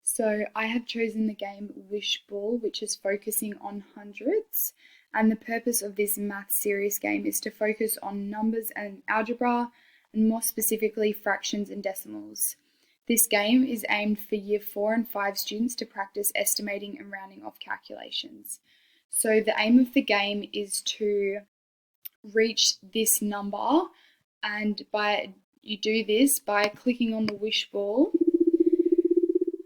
So I have chosen the game Wishball, which is focusing on hundreds. And the purpose of this math series game is to focus on numbers and algebra, and more specifically fractions and decimals. This game is aimed for Year 4 and 5 students to practice estimating and rounding off calculations. So the aim of the game is to reach this number, and you do this by clicking on the Wishball,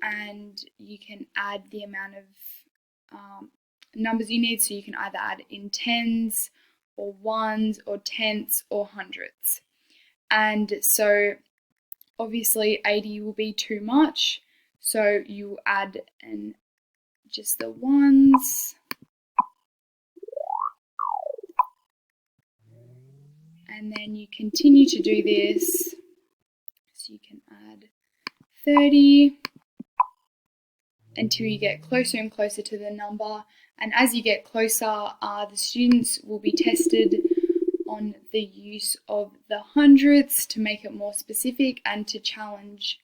and you can add the amount of numbers you need. So you can either add in tens or ones or tenths or hundreds. And so obviously 80 will be too much, so you add just the ones, and then you continue to do this. So you can add 30 until you get closer and closer to the number. And as you get closer, the students will be tested on the use of the hundredths to make it more specific and to challenge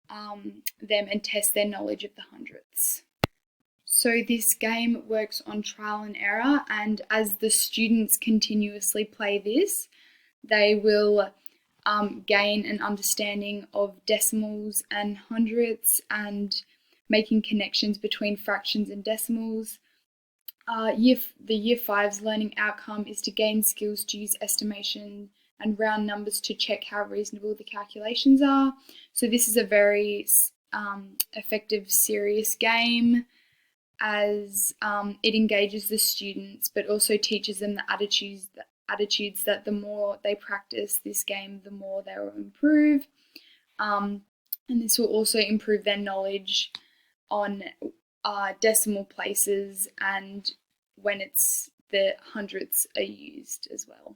them and test their knowledge of the hundredths. So this game works on trial and error, and as the students continuously play this, they will gain an understanding of decimals and hundredths and making connections between fractions and decimals. The Year 5's learning outcome is to gain skills to use estimation and round numbers to check how reasonable the calculations are. So this is a very effective, serious game, as it engages the students but also teaches them the attitudes that the more they practice this game, the more they will improve. And this will also improve their knowledge on decimal places and when the hundredths are used as well.